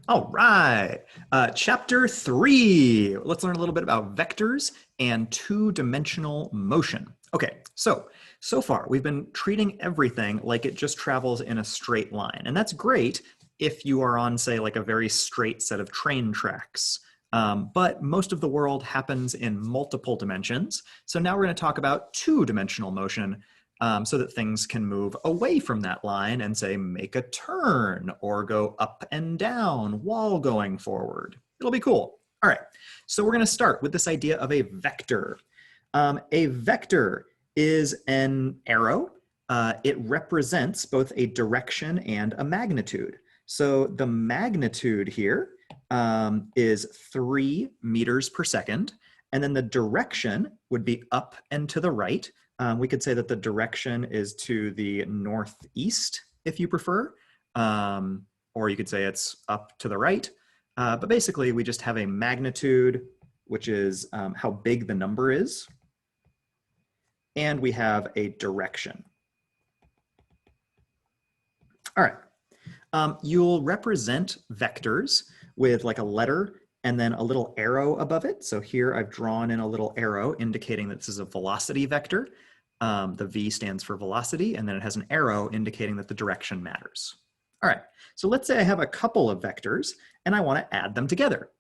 All right. Chapter 3. Let's learn a little bit about vectors and two-dimensional motion. Okay, so far we've been treating everything like it just travels in a straight line. And that's great if you are on, say, like a very straight set of train tracks. But most of the world happens in multiple dimensions. So now we're going to talk about two-dimensional motion, so that things can move away from that line and say make a turn or go up and down while going forward. It'll be cool. All right, so we're going to start with this idea of a vector. A vector is an arrow. It represents both a direction and a magnitude. So the magnitude here is 3 meters per second, and then the direction would be up and to the right. We could say that the direction is to the northeast, if you prefer, or you could say it's up to the right. But basically, we just have a magnitude, which is how big the number is, and we have a direction. All right. You'll represent vectors with like a letter and then a little arrow above it. So here I've drawn in a little arrow indicating that this is a velocity vector. The V stands for velocity, and then it has an arrow indicating that the direction matters. All right, so let's say I have a couple of vectors and I want to add them together.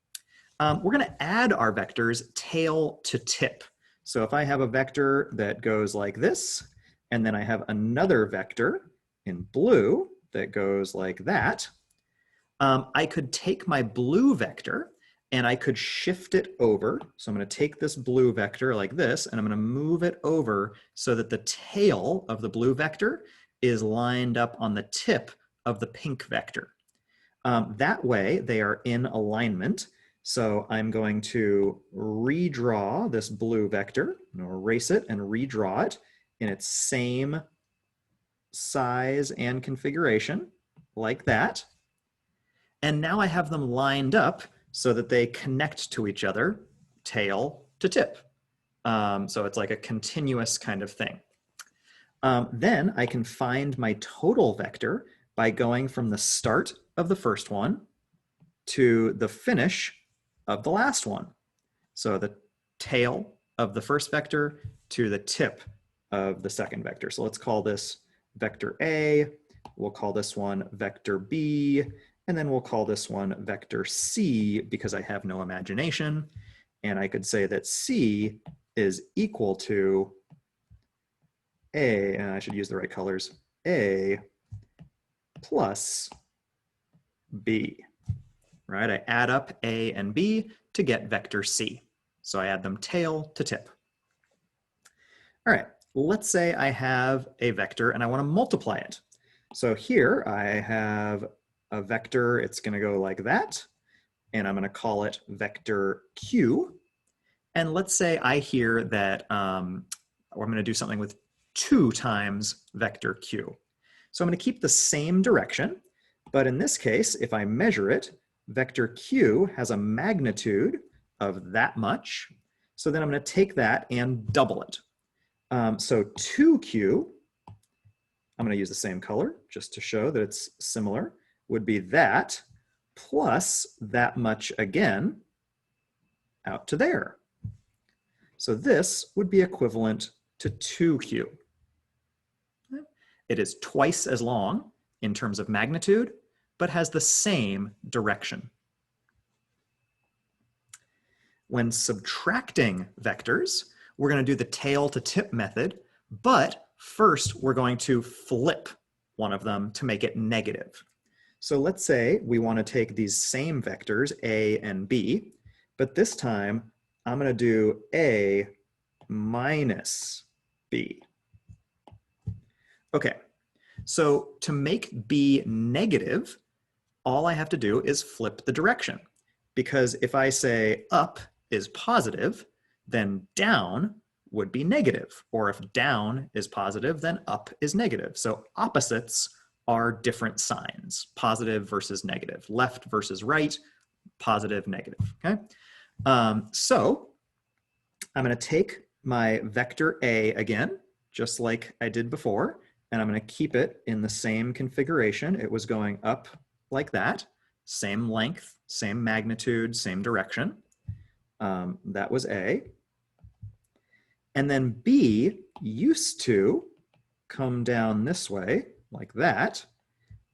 We're going to add our vectors tail to tip. So if I have a vector that goes like this, and then I have another vector in blue that goes like that, I could take my blue vector and I could shift it over. So I'm going to take this blue vector like this, and I'm going to move it over so that the tail of the blue vector is lined up on the tip of the pink vector. That way they are in alignment. So I'm going to redraw this blue vector, erase it and redraw it in its same size and configuration like that. And now I have them lined up so that they connect to each other, tail to tip. So it's like a continuous kind of thing. Then I can find my total vector by going from the start of the first one to the finish of the last one. So the tail of the first vector to the tip of the second vector. So let's call this vector A. We'll call this one vector B. And then we'll call this one vector C because I have no imagination. And I could say that C is equal to A, and I should use the right colors, A plus B, right? I add up A and B to get vector C. So I add them tail to tip. All right, let's say I have a vector and I want to multiply it. So here I have a vector, it's going to go like that, and I'm going to call it vector Q. And let's say I hear that I'm going to do something with 2 times vector Q. So I'm going to keep the same direction, but in this case, if I measure it, vector Q has a magnitude of that much. So then I'm going to take that and double it. So 2Q, I'm going to use the same color just to show that it's similar, would be that plus that much again out to there. So this would be equivalent to 2Q. It is twice as long in terms of magnitude, but has the same direction. When subtracting vectors, we're going to do the tail to tip method, but first we're going to flip one of them to make it negative. So let's say we want to take these same vectors, A and B, but this time I'm going to do A minus B. Okay, so to make B negative, all I have to do is flip the direction. Because if I say up is positive, then down would be negative. Or if down is positive, then up is negative. So opposites are different signs, positive versus negative, left versus right, positive, negative, okay? So I'm going to take my vector A again, just like I did before, and I'm going to keep it in the same configuration. It was going up like that, same length, same magnitude, same direction. That was A. And then B used to come down this way like that,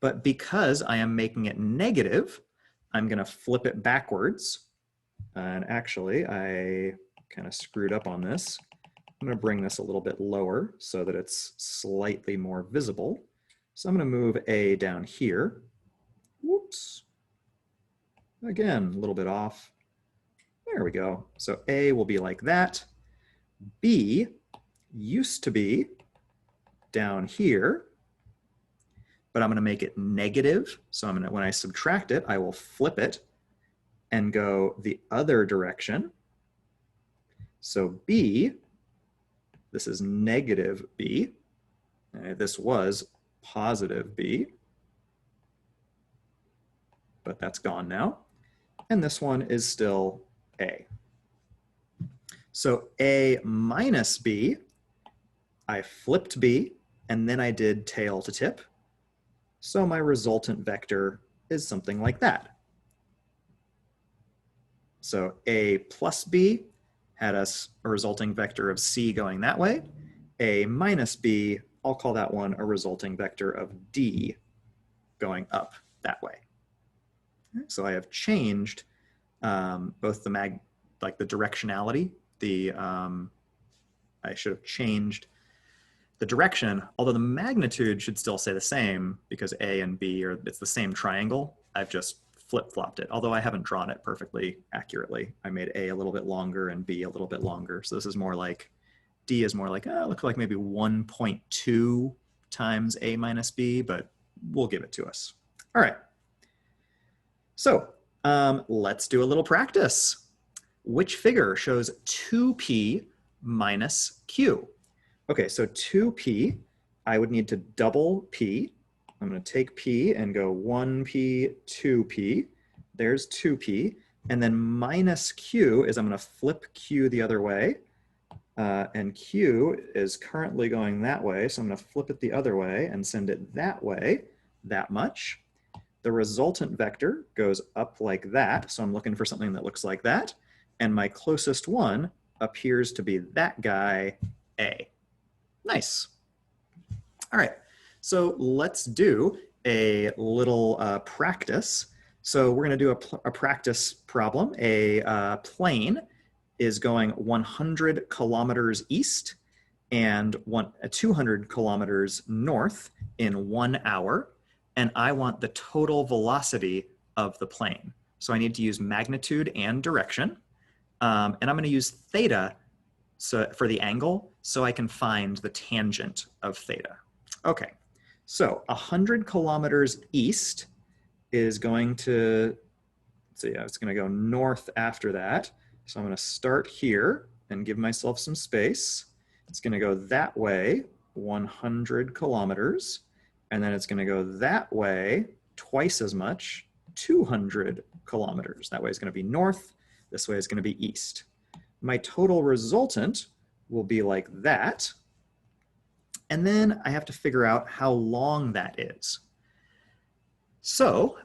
but because I am making it negative, I'm going to flip it backwards. And actually, I kind of screwed up on this. I'm going to bring this a little bit lower so that it's slightly more visible. So I'm going to move A down here. Whoops. Again, a little bit off. There we go. So A will be like that. B used to be down here, but I'm going to make it negative. So I'm going to, when I subtract it, I will flip it and go the other direction. So B, this is negative B. This was positive B, but that's gone now. And this one is still A. So A minus B, I flipped B, and then I did tail to tip. So my resultant vector is something like that. So A plus B had a resulting vector of C going that way. A minus B, I'll call that one a resulting vector of D going up that way. So I have changed both the the directionality. I should have changed the direction, although the magnitude should still stay the same because A and B it's the same triangle. I've just flip-flopped it, although I haven't drawn it perfectly accurately. I made A a little bit longer and B a little bit longer. So this is more like, D is more like, looks like maybe 1.2 times A minus B, but we'll give it to us. All right. So let's do a little practice. Which figure shows 2p minus q? Okay, so 2p, I would need to double p. I'm going to take p and go 1p, 2p. There's 2p. And then minus q is I'm going to flip q the other way. And q is currently going that way, so I'm going to flip it the other way and send it that way, that much. The resultant vector goes up like that, so I'm looking for something that looks like that. And my closest one appears to be that guy, A. Nice. All right, so let's do a little practice. So we're going to do a practice problem. A plane is going 100 kilometers east and 200 kilometers north in 1 hour. And I want the total velocity of the plane. So I need to use magnitude and direction. And I'm going to use theta for the angle so I can find the tangent of theta. Okay, so 100 kilometers east is going to, let's see, it's going to go north after that. So I'm going to start here and give myself some space. It's going to go that way, 100 kilometers. And then it's going to go that way twice as much, 200 kilometers. That way it's going to be north. This way is going to be east. My total resultant will be like that. And then I have to figure out how long that is. So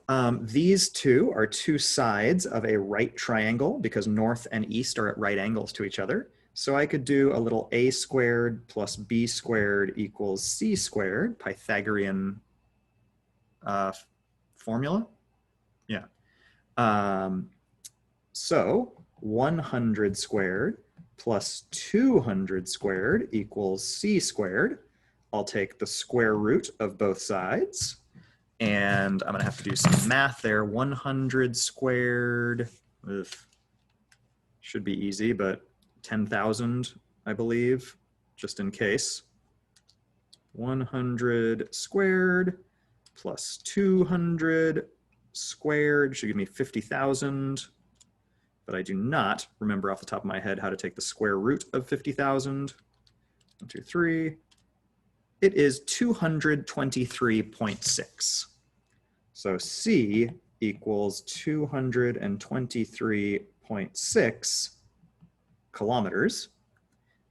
these two are two sides of a right triangle because north and east are at right angles to each other. So I could do a little a squared plus b squared equals c squared, Pythagorean formula. Yeah. So 100 squared plus 200 squared equals c squared. I'll take the square root of both sides. And I'm going to have to do some math there. 100 squared, should be easy, but 10,000, I believe, just in case. 100 squared plus 200 squared should give me 50,000. But I do not remember off the top of my head how to take the square root of 50,000. 1, 2, 3. It is 223.6. So C equals 223.6 kilometers.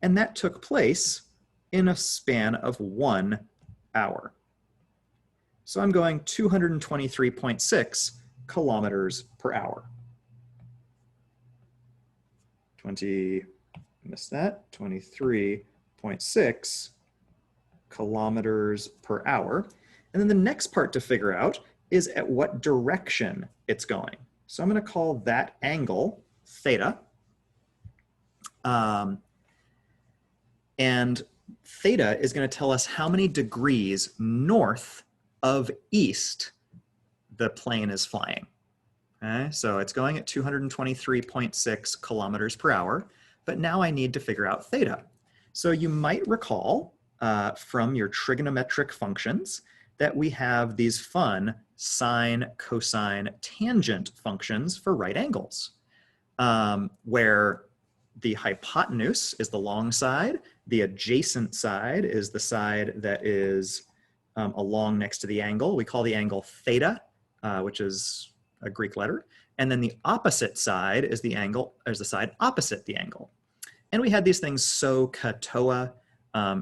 And that took place in a span of 1 hour. So I'm going 223.6 kilometers per hour. Missed that, 23.6 kilometers per hour. And then the next part to figure out is at what direction it's going. So I'm going to call that angle theta. And theta is going to tell us how many degrees north of east the plane is flying. Okay, so it's going at 223.6 kilometers per hour, but now I need to figure out theta. So you might recall from your trigonometric functions that we have these fun sine, cosine, tangent functions for right angles, where the hypotenuse is the long side, the adjacent side is the side that is along next to the angle. We call the angle theta, which is a Greek letter. And then the opposite side is the angle, there's the side opposite the angle. And we had these things SOHCAHTOA.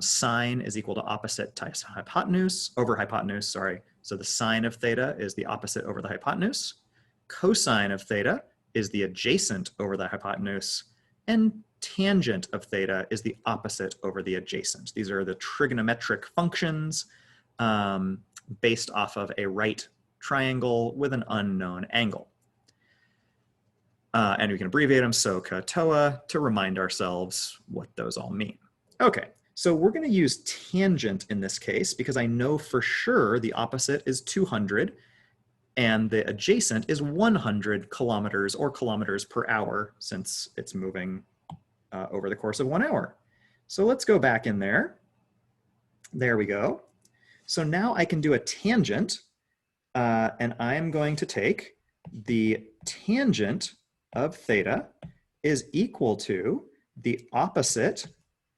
Sine is equal to opposite times hypotenuse, over hypotenuse, sorry. So the sine of theta is the opposite over the hypotenuse. Cosine of theta is the adjacent over the hypotenuse. And tangent of theta is the opposite over the adjacent. These are the trigonometric functions based off of a right triangle with an unknown angle. And we can abbreviate them, SOHCAHTOA, to remind ourselves what those all mean. Okay, so we're going to use tangent in this case because I know for sure the opposite is 200 and the adjacent is 100 kilometers or kilometers per hour since it's moving over the course of 1 hour. So let's go back in there. There we go. So now I can do a tangent. And I am going to take the tangent of theta is equal to the opposite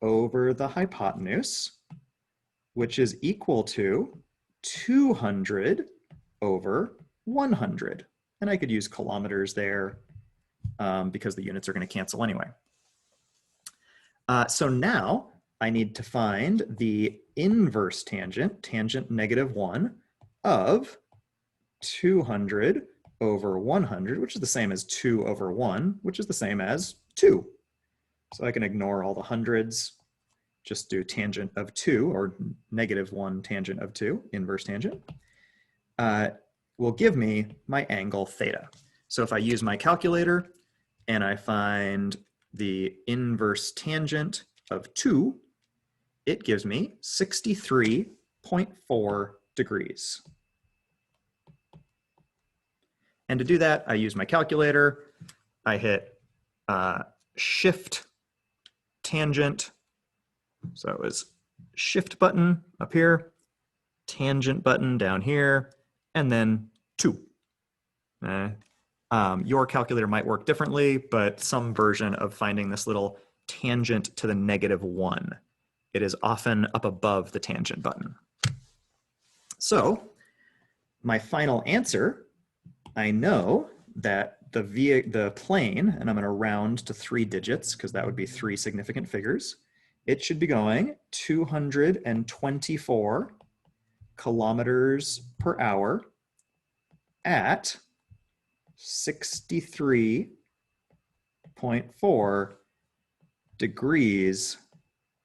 over the hypotenuse, which is equal to 200 over 100. And I could use kilometers there because the units are going to cancel anyway. So now I need to find the inverse tangent, tangent -1 of 200 over 100, which is the same as 2 over 1, which is the same as 2. So I can ignore all the hundreds, just do tangent of 2, or -1 tangent of 2, inverse tangent, will give me my angle theta. So if I use my calculator and I find the inverse tangent of 2, it gives me 63.4 degrees. And to do that, I use my calculator. I hit shift tangent. So it was shift button up here, tangent button down here, and then 2. Your calculator might work differently, but some version of finding this little tangent to the -1. It is often up above the tangent button. So my final answer, I know that the plane, and I'm going to round to 3 digits because that would be 3 significant figures, it should be going 224 kilometers per hour at 63.4 degrees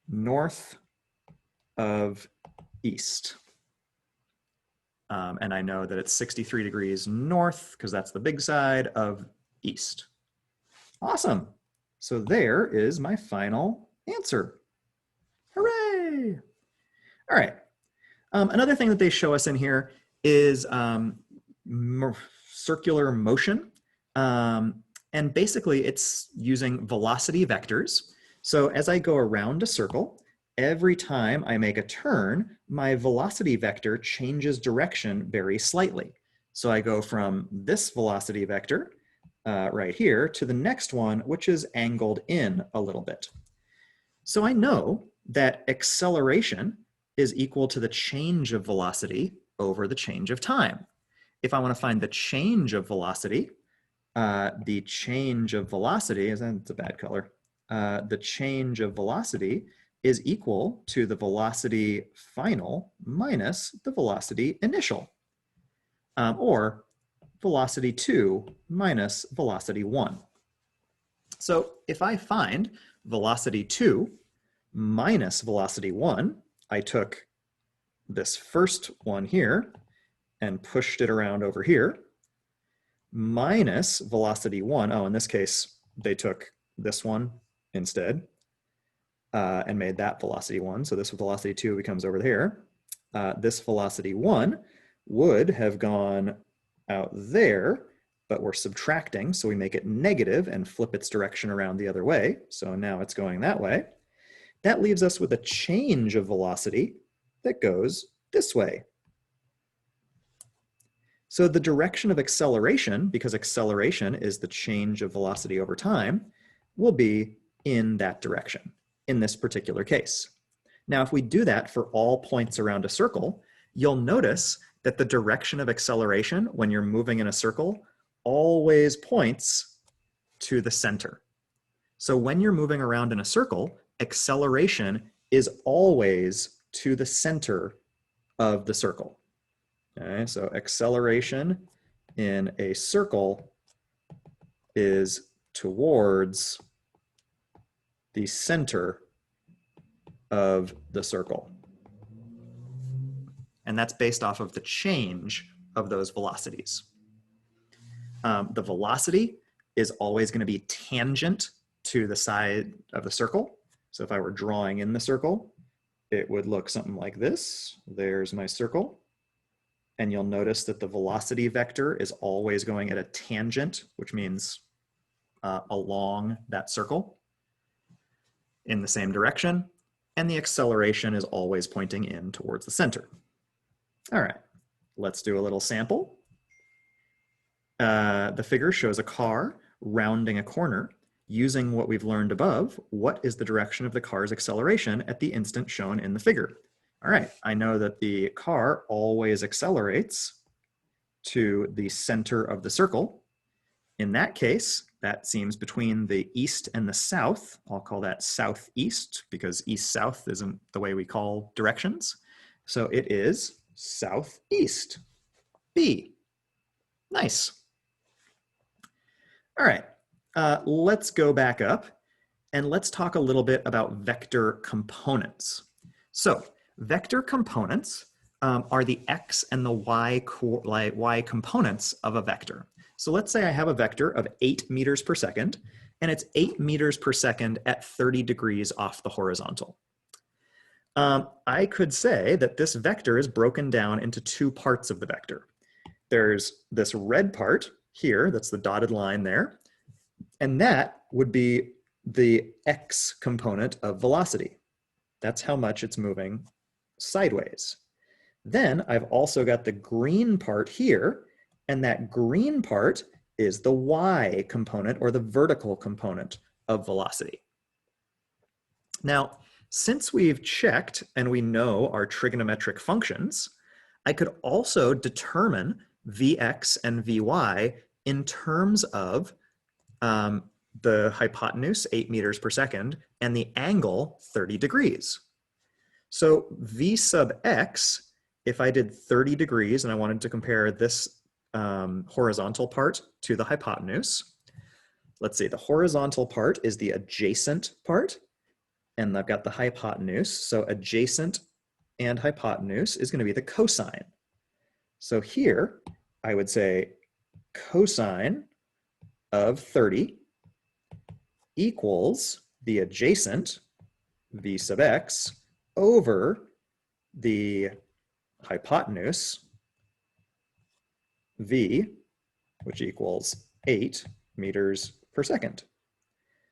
north of east. And I know that it's 63 degrees north, because that's the big side, of east. Awesome. So there is my final answer. Hooray! All right. Another thing that they show us in here is circular motion. And basically, it's using velocity vectors. So as I go around a circle, every time I make a turn, my velocity vector changes direction very slightly. So I go from this velocity vector right here to the next one, which is angled in a little bit. So I know that acceleration is equal to the change of velocity over the change of time. If I want to find the change of velocity, is that's a bad color. The change of velocity is equal to the velocity final minus the velocity initial. Or velocity 2 minus velocity 1. So if I find velocity 2 minus velocity 1, I took this first one here and pushed it around over here, minus velocity 1. Oh, in this case, they took this one instead and made that velocity 1. So this velocity 2 becomes over here. This velocity 1 would have gone out there, but we're subtracting, so we make it negative and flip its direction around the other way. So now it's going that way. That leaves us with a change of velocity that goes this way. So the direction of acceleration, because acceleration is the change of velocity over time, will be in that direction in this particular case. Now, if we do that for all points around a circle, you'll notice that the direction of acceleration when you're moving in a circle always points to the center. So when you're moving around in a circle, acceleration is always to the center of the circle. Okay, so acceleration in a circle is towards the center of the circle. And that's based off of the change of those velocities. The velocity is always going to be tangent to the side of the circle. So if I were drawing in the circle, it would look something like this. There's my circle. And you'll notice that the velocity vector is always going at a tangent, which means along that circle in the same direction. And the acceleration is always pointing in towards the center. All right, let's do a little sample. The figure shows a car rounding a corner. Using what we've learned above, what is the direction of the car's acceleration at the instant shown in the figure? All right, I know that the car always accelerates to the center of the circle. In that case, that seems between the east and the south. I'll call that southeast because east-south isn't the way we call directions. So it is southeast. B. Nice. All right, let's go back up and let's talk a little bit about vector components. So vector components are the x and the y components of a vector. So let's say I have a vector of 8 meters per second, and it's 8 meters per second at 30 degrees off the horizontal. I could say that this vector is broken down into two parts of the vector. There's this red part here, that's the dotted line there, and that would be the x component of velocity. That's how much it's moving sideways. Then I've also got the green part here, and that green part is the y component or the vertical component of velocity. Now, since we've checked and we know our trigonometric functions, I could also determine Vx and Vy in terms of the hypotenuse, 8 meters per second, and the angle, 30 degrees. So V sub x, if I did 30 degrees and I wanted to compare this horizontal part to the hypotenuse, let's see, the horizontal part is the adjacent part, and I've got the hypotenuse. So adjacent and hypotenuse is going to be the cosine. So here, I would say cosine of 30 equals the adjacent, V sub x, over the hypotenuse, V, which equals 8 meters per second.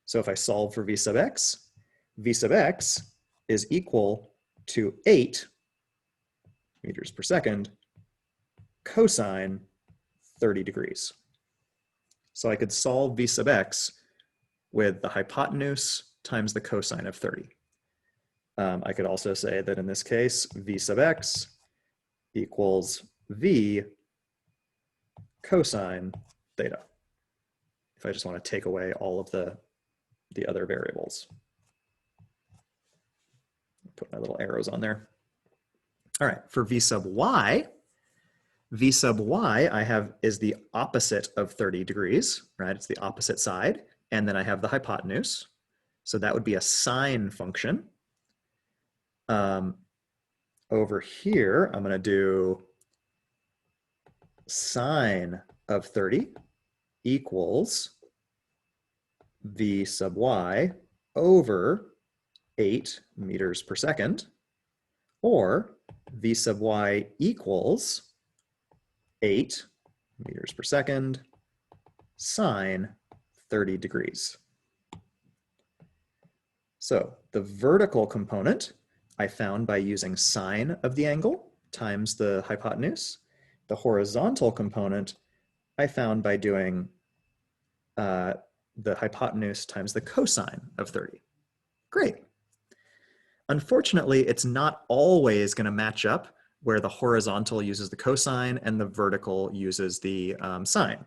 So if I solve for V sub x is equal to 8 meters per second cosine 30 degrees. So I could solve V sub x with the hypotenuse times the cosine of 30. I could also say that in this case, V sub x equals V cosine theta, if I just want to take away all of the other variables. Put my little arrows on there. All right, for V sub y V sub y I have is the opposite of 30 degrees, right? It's the opposite side. And then I have the hypotenuse. So that would be a sine function. Over here, I'm going to do sine of 30 equals V sub y over 8 meters per second, or V sub y equals 8 meters per second sine 30 degrees. So the vertical component I found by using sine of the angle times the hypotenuse. The horizontal component I found by doing the hypotenuse times the cosine of 30. Great. Unfortunately, it's not always going to match up where the horizontal uses the cosine and the vertical uses the sine.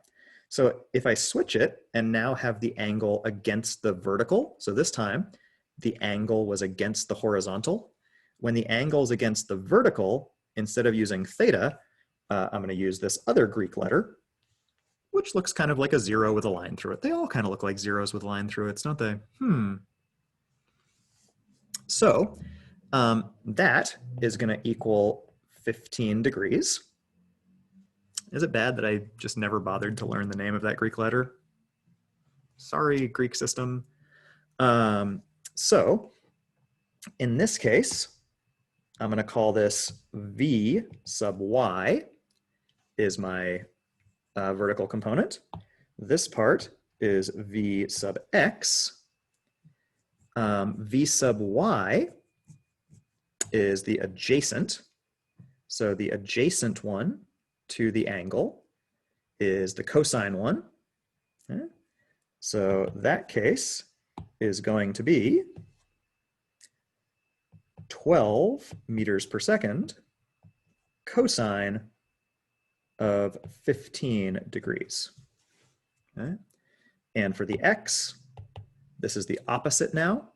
So if I switch it and now have the angle against the vertical, so this time the angle was against the horizontal. When the angle is against the vertical, instead of using theta, I'm going to use this other Greek letter, which looks kind of like a 0 with a line through it. They all kind of look like zeros with a line through it, don't they? So that is going to equal 15 degrees. Is it bad that I just never bothered to learn the name of that Greek letter? Sorry, Greek system. So in this case, I'm going to call this V sub y is my vertical component. This part is V sub x. V sub y is the adjacent. So the adjacent one to the angle is the cosine one. Okay. So that case is going to be 12 meters per second cosine of 15 degrees. Okay. And for the x, this is the opposite now.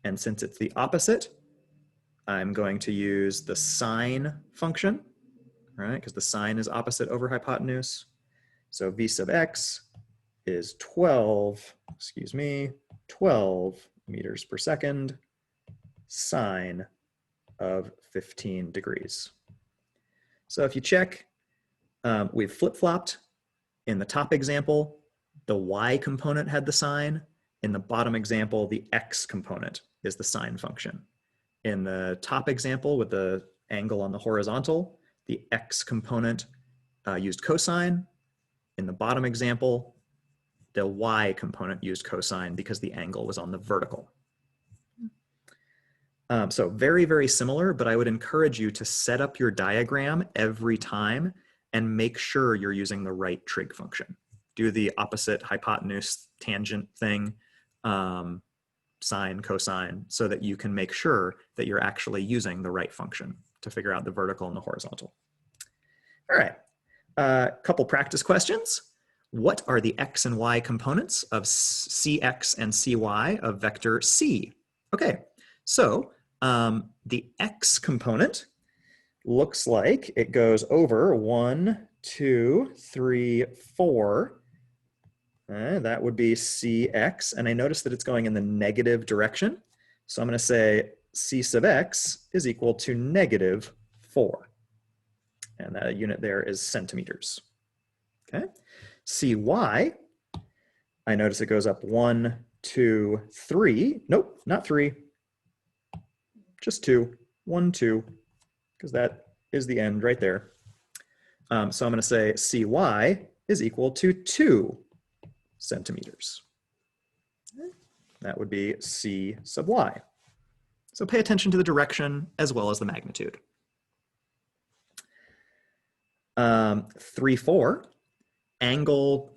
And since it's the opposite, I'm going to use the sine function, right? Because the sine is opposite over hypotenuse. So V sub x is 12 meters per second sine of 15 degrees. So if you check, we've flip-flopped. In the top example, the y component had the sine. In the bottom example, the x component is the sine function. In the top example with the angle on the horizontal, the x component used cosine. In the bottom example, the y component used cosine because the angle was on the vertical. So very, very similar, but I would encourage you to set up your diagram every time and make sure you're using the right trig function. Do the opposite hypotenuse tangent thing, sine, cosine, so that you can make sure that you're actually using the right function to figure out the vertical and the horizontal. All right, couple practice questions. What are the x and y components of cx and cy of vector c? Okay, so the x component looks like it goes over 1, 2, 3, 4. That would be cx, and I notice that it's going in the negative direction. So I'm going to say c sub x is equal to negative 4. And that unit there is centimeters. Okay. cy, I notice it goes up 1, 2, 3. Nope, not 3. Just 2. 1, 2, because that is the end right there. So I'm going to say cy is equal to 2 centimeters. That would be c sub y. So pay attention to the direction as well as the magnitude. 3, 4, angle,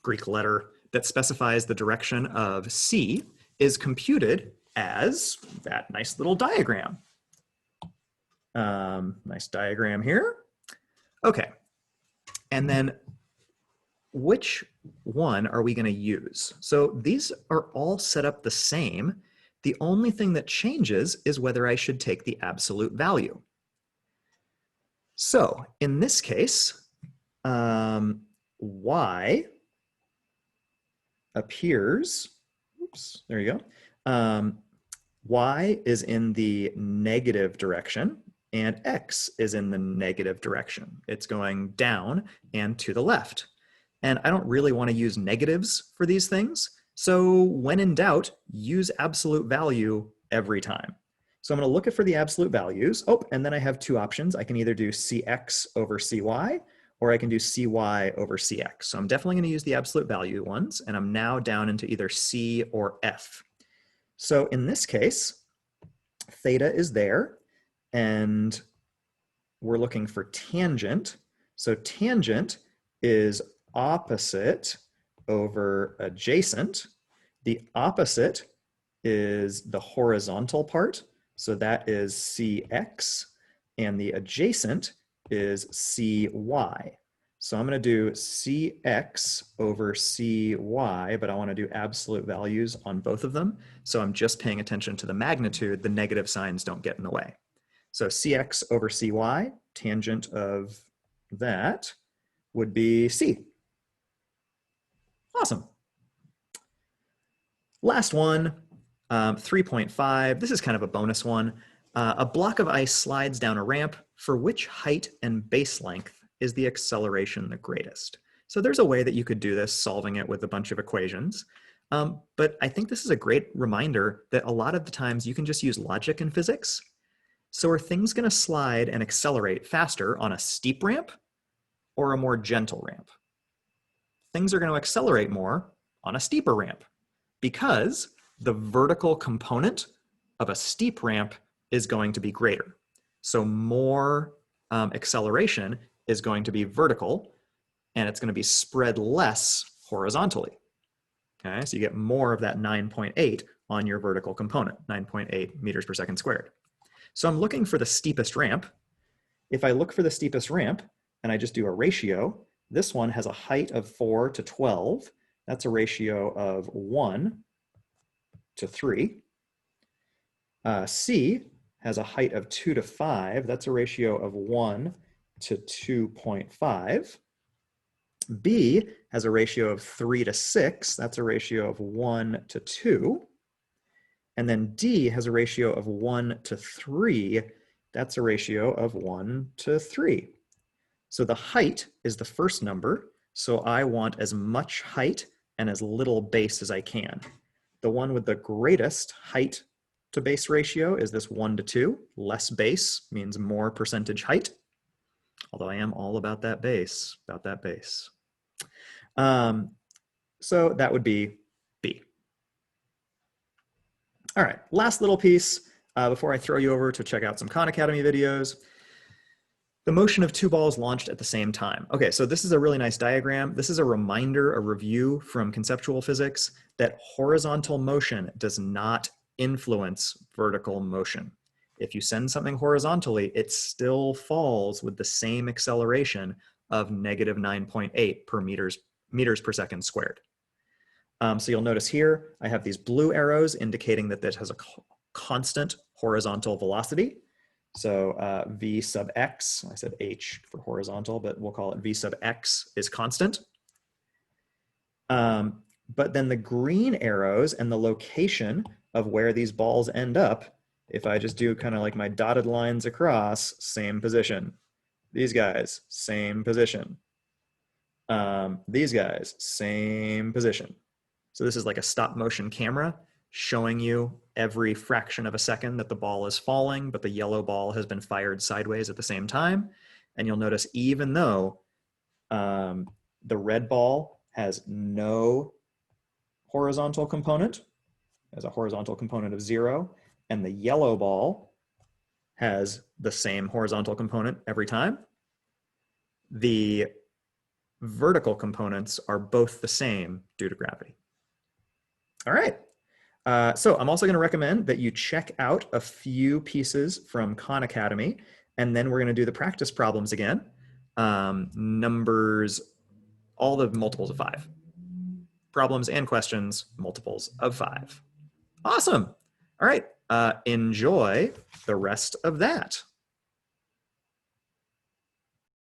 Greek letter, that specifies the direction of C is computed as that nice little diagram. Nice diagram here. Okay, and then which one are we going to use? So these are all set up the same. The only thing that changes is whether I should take the absolute value. So in this case, y appears, oops, there you go. Y is in the negative direction and X is in the negative direction. It's going down and to the left. And I don't really want to use negatives for these things. So when in doubt, use absolute value every time. So I'm going to look for the absolute values. Oh, and then I have two options. I can either do CX over CY, or I can do CY over CX. So I'm definitely going to use the absolute value ones, and I'm now down into either C or F. So in this case, theta is there, and we're looking for tangent. So tangent is opposite over adjacent. The opposite is the horizontal part, so that is CX, and the adjacent is CY. So I'm going to do CX over CY, but I want to do absolute values on both of them. So I'm just paying attention to the magnitude. The negative signs don't get in the way. So CX over CY, tangent of that would be C. Awesome. Last one, 3.5. This is kind of a bonus one. A block of ice slides down a ramp. For which height and base length is the acceleration the greatest? So there's a way that you could do this, solving it with a bunch of equations. But I think this is a great reminder that a lot of the times you can just use logic in physics. So are things going to slide and accelerate faster on a steep ramp or a more gentle ramp? Things are going to accelerate more on a steeper ramp because the vertical component of a steep ramp is going to be greater. So more acceleration is going to be vertical, and it's going to be spread less horizontally. Okay, so you get more of that 9.8 on your vertical component, 9.8 meters per second squared. So I'm looking for the steepest ramp. If I look for the steepest ramp and I just do a ratio, this one has a height of 4 to 12. That's a ratio of 1 to 3. C has a height of 2 to 5. That's a ratio of 1 to 2.5. B has a ratio of 3 to 6. That's a ratio of 1 to 2. And then D has a ratio of 1 to 3. That's a ratio of 1 to 3. So the height is the first number. So I want as much height and as little base as I can. The one with the greatest height to base ratio is this 1 to 2. Less base means more percentage height. Although I am all about that base, So that would be B. All right, last little piece before I throw you over to check out some Khan Academy videos. The motion of two balls launched at the same time. Okay, so this is a really nice diagram. This is a reminder, a review from conceptual physics that horizontal motion does not influence vertical motion. If you send something horizontally, it still falls with the same acceleration of negative 9.8 per meters per second squared. So you'll notice here, I have these blue arrows indicating that this has a constant horizontal velocity. So V sub x, I said h for horizontal, but we'll call it V sub x is constant. But then the green arrows and the location of where these balls end up, if I just do kind of like my dotted lines across, same position. These guys, same position. These guys, same position. So this is like a stop motion camera showing you every fraction of a second that the ball is falling, but the yellow ball has been fired sideways at the same time. And you'll notice even though the red ball has no horizontal component, has a horizontal component of 0, and the yellow ball has the same horizontal component every time, the vertical components are both the same due to gravity. All right. So I'm also going to recommend that you check out a few pieces from Khan Academy, and then we're going to do the practice problems again. Numbers, all the multiples of 5. Problems and questions, multiples of 5. Awesome. All right. Enjoy the rest of that.